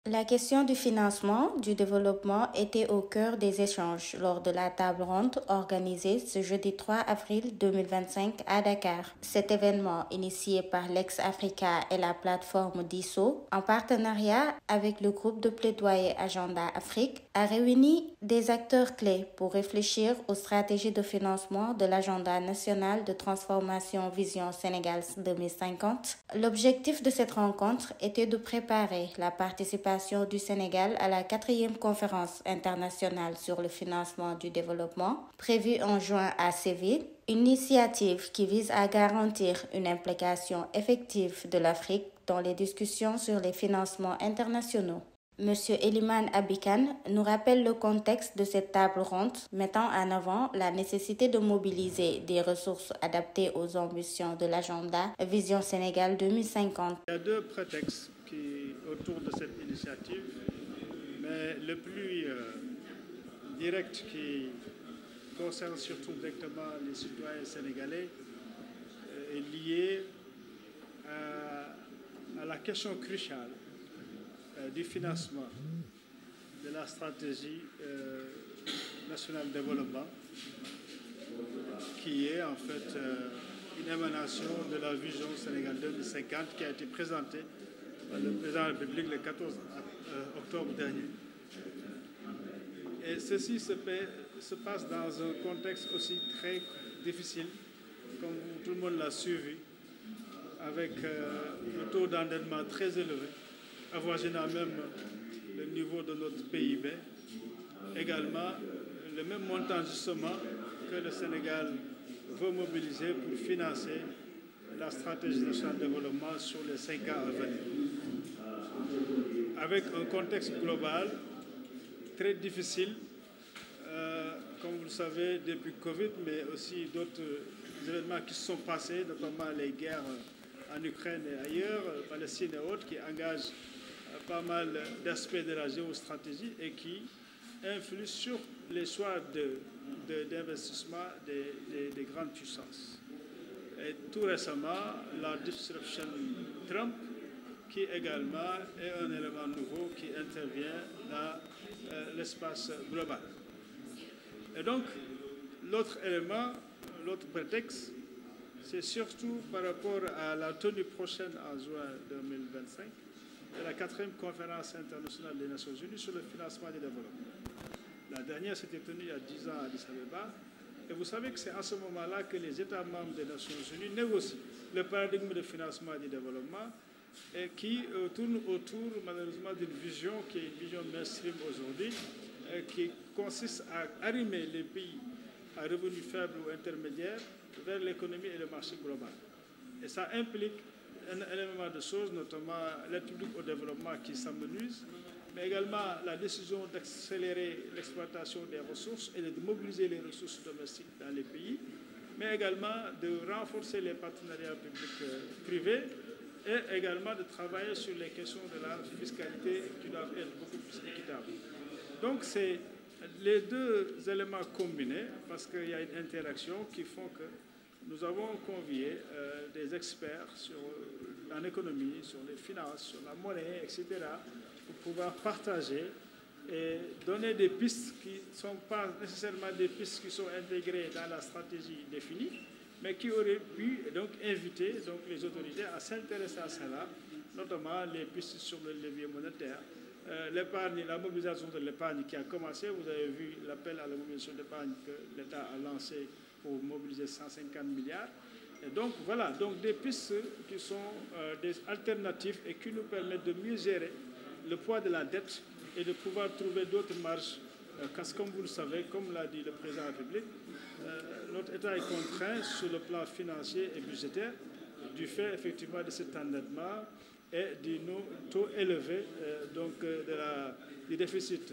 La question du financement du développement était au cœur des échanges lors de la table ronde organisée ce jeudi 3 avril 2025 à Dakar. Cet événement, initié par l'ex-Africa et la plateforme DISO, en partenariat avec le groupe de plaidoyer Agenda Afrique, a réuni des acteurs clés pour réfléchir aux stratégies de financement de l'agenda national de transformation Vision Sénégal 2050. L'objectif de cette rencontre était de préparer la participation du Sénégal à la 4e conférence internationale sur le financement du développement, prévue en juin à Séville, une initiative qui vise à garantir une implication effective de l'Afrique dans les discussions sur les financements internationaux. Monsieur Eliman Abikan nous rappelle le contexte de cette table ronde, mettant en avant la nécessité de mobiliser des ressources adaptées aux ambitions de l'agenda Vision Sénégal 2050. Il y a deux prétextes autour de cette initiative, mais le plus direct qui concerne surtout directement les citoyens sénégalais est lié à la question cruciale du financement de la stratégie nationale de développement, qui est en fait une émanation de la vision Sénégal 2050 qui a été présentée par le président de la République le 14 octobre dernier. Et ceci se passe dans un contexte aussi très difficile, comme tout le monde l'a suivi, avec un taux d'endettement très élevé, avoisinant même le niveau de notre PIB. Également, le même montant justement que le Sénégal veut mobiliser pour financer la stratégie nationale de développement sur les 5 ans à venir. Avec un contexte global très difficile, comme vous le savez, depuis Covid, mais aussi d'autres événements qui se sont passés, notamment les guerres en Ukraine et ailleurs, Palestine et autres, qui engagent pas mal d'aspects de la géostratégie et qui influent sur les choix d'investissement des grandes puissances. Et tout récemment, la disruption Trump, qui également est un élément nouveau qui intervient dans l'espace global. Et donc, l'autre élément, l'autre prétexte, c'est surtout par rapport à la tenue prochaine en juin 2025 de la 4e conférence internationale des Nations Unies sur le financement du développement. La dernière s'était tenue il y a 10 ans à Addis Abeba. Et vous savez que c'est à ce moment-là que les États membres des Nations Unies négocient le paradigme de financement du développement et qui tourne autour, malheureusement, d'une vision qui est une vision mainstream aujourd'hui, qui consiste à arrimer les pays à revenus faibles ou intermédiaires vers l'économie et le marché global. Et ça implique un élément de choses, notamment l'aide publique au développement qui s'amenuise, mais également la décision d'accélérer l'exploitation des ressources et de mobiliser les ressources domestiques dans les pays, mais également de renforcer les partenariats publics-privés et également de travailler sur les questions de la fiscalité qui doivent être beaucoup plus équitables. Donc c'est les deux éléments combinés, parce qu'il y a une interaction qui font que nous avons convié des experts en économie, sur les finances, sur la monnaie, etc., pour pouvoir partager et donner des pistes qui ne sont pas nécessairement des pistes qui sont intégrées dans la stratégie définie, mais qui auraient pu donc inviter les autorités à s'intéresser à cela, notamment les pistes sur le levier monétaire, l'épargne, la mobilisation de l'épargne qui a commencé. Vous avez vu l'appel à la mobilisation d'épargne que l'État a lancé pour mobiliser 150 milliards. Et donc voilà, donc des pistes qui sont des alternatives et qui nous permettent de mieux gérer le poids de la dette et de pouvoir trouver d'autres marges. Parce que comme vous le savez, comme l'a dit le président de la République, notre État est contraint sur le plan financier et budgétaire du fait effectivement de cet endettement et du taux élevé du déficit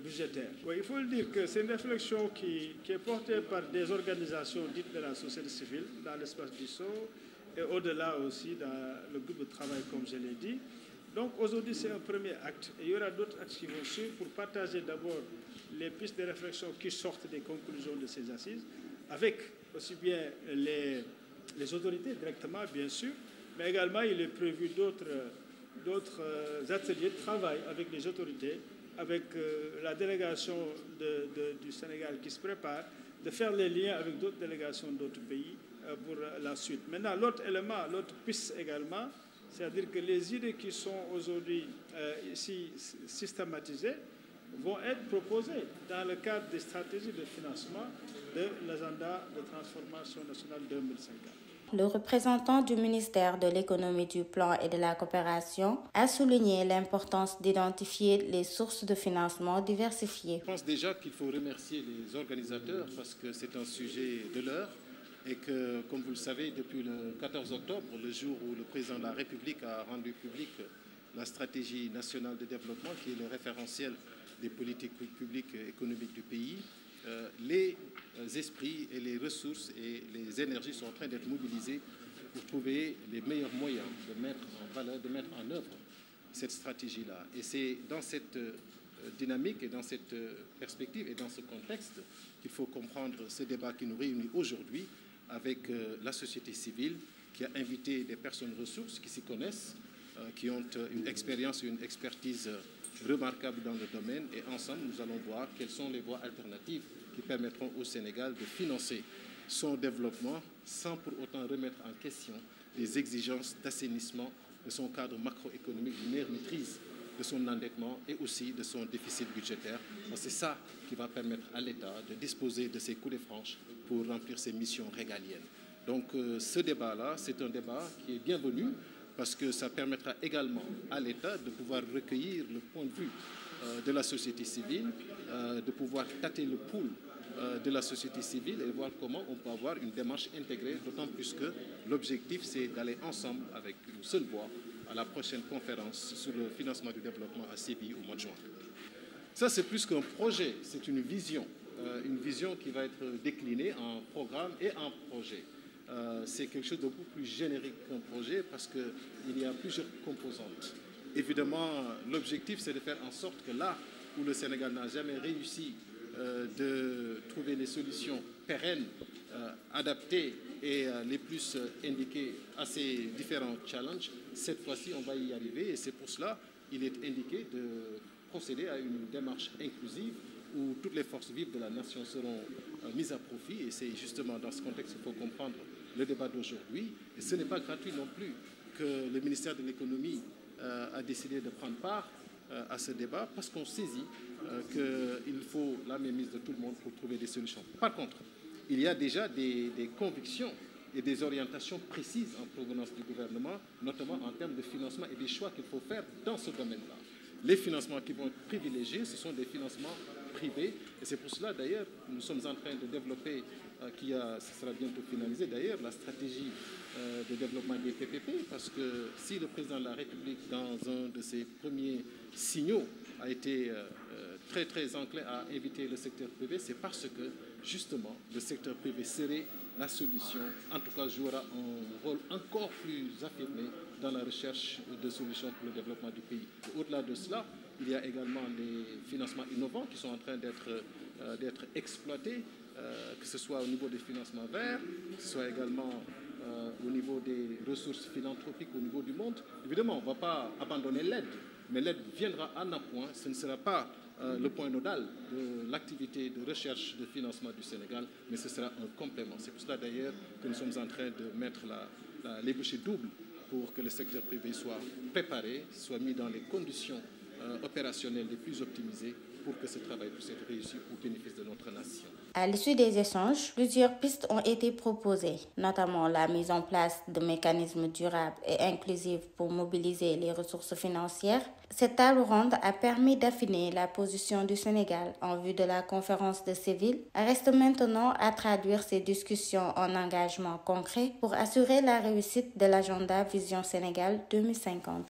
budgétaire. Oui, il faut le dire que c'est une réflexion qui est portée par des organisations dites de la société civile dans l'espace du DISO et au-delà aussi dans le groupe de travail, comme je l'ai dit. Donc aujourd'hui, c'est un premier acte et il y aura d'autres actes qui vont suivre pour partager d'abord les pistes de réflexion qui sortent des conclusions de ces assises, avec aussi bien les autorités directement, bien sûr, mais également il est prévu d'autres ateliers de travail avec les autorités, avec la délégation du Sénégal qui se prépare, de faire les liens avec d'autres délégations d'autres pays pour la suite. Maintenant, l'autre élément, l'autre piste également, c'est-à-dire que les idées qui sont aujourd'hui ici systématisées vont être proposées dans le cadre des stratégies de financement de l'agenda de transformation nationale 2050. Le représentant du ministère de l'Économie, du Plan et de la Coopération a souligné l'importance d'identifier les sources de financement diversifiées. Je pense déjà qu'il faut remercier les organisateurs parce que c'est un sujet de l'heure et que, comme vous le savez, depuis le 14 octobre, le jour où le président de la République a rendu public la stratégie nationale de développement, qui est le référentiel des politiques publiques et économiques du pays, les esprits et les ressources et les énergies sont en train d'être mobilisés pour trouver les meilleurs moyens de mettre en valeur, de mettre en œuvre cette stratégie-là. Et c'est dans cette dynamique et dans cette perspective et dans ce contexte qu'il faut comprendre ce débat qui nous réunit aujourd'hui avec la société civile qui a invité des personnes ressources qui s'y connaissent, qui ont une expérience et une expertise remarquable dans le domaine, et ensemble nous allons voir quelles sont les voies alternatives qui permettront au Sénégal de financer son développement sans pour autant remettre en question les exigences d'assainissement de son cadre macroéconomique, d'une meilleure maîtrise de son endettement et aussi de son déficit budgétaire. C'est ça qui va permettre à l'État de disposer de ses coups de franche pour remplir ses missions régaliennes. Donc ce débat-là, c'est un débat qui est bienvenu, parce que ça permettra également à l'État de pouvoir recueillir le point de vue de la société civile, de pouvoir tâter le pouls de la société civile et voir comment on peut avoir une démarche intégrée, d'autant plus que l'objectif, c'est d'aller ensemble avec une seule voix à la prochaine conférence sur le financement du développement à Séville au mois de juin. Ça, c'est plus qu'un projet, c'est une vision qui va être déclinée en programme et en projet. C'est quelque chose de beaucoup plus générique qu'un projet parce qu'il y a plusieurs composantes. Évidemment, l'objectif, c'est de faire en sorte que là où le Sénégal n'a jamais réussi de trouver les solutions pérennes, adaptées et les plus indiquées à ces différents challenges, cette fois-ci, on va y arriver. Et c'est pour cela qu'il est indiqué de procéder à une démarche inclusive où toutes les forces vives de la nation seront mises à profit. Et c'est justement dans ce contexte qu'il faut comprendre le débat d'aujourd'hui. Et ce n'est pas gratuit non plus que le ministère de l'Économie a décidé de prendre part à ce débat, parce qu'on saisit qu'il faut la mainmise de tout le monde pour trouver des solutions. Par contre, il y a déjà des convictions et des orientations précises en provenance du gouvernement, notamment en termes de financement et des choix qu'il faut faire dans ce domaine-là. Les financements qui vont être privilégiés, ce sont des financements privés. Et c'est pour cela, d'ailleurs, nous sommes en train de développer, ce sera bientôt finalisé d'ailleurs, la stratégie de développement des PPP, parce que si le président de la République, dans un de ses premiers signaux, a été très très enclin à inviter le secteur privé, c'est parce que justement le secteur privé serait la solution, en tout cas jouera un rôle encore plus affirmé dans la recherche de solutions pour le développement du pays. Au-delà de cela, il y a également des financements innovants qui sont en train d'être exploités, que ce soit au niveau des financements verts, que ce soit également au niveau des ressources philanthropiques au niveau du monde. Évidemment, on ne va pas abandonner l'aide, mais l'aide viendra en appoint. Ce ne sera pas le point nodal de l'activité de recherche de financement du Sénégal, mais ce sera un complément. C'est pour cela d'ailleurs que nous sommes en train de mettre les bouchées doubles pour que le secteur privé soit préparé, soit mis dans les conditions opérationnelles les plus optimisées pour que ce travail puisse être réussi au bénéfice de notre nation. À l'issue des échanges, plusieurs pistes ont été proposées, notamment la mise en place de mécanismes durables et inclusifs pour mobiliser les ressources financières. Cette table ronde a permis d'affiner la position du Sénégal en vue de la conférence de Séville. Reste maintenant à traduire ces discussions en engagements concrets pour assurer la réussite de l'agenda Vision Sénégal 2050.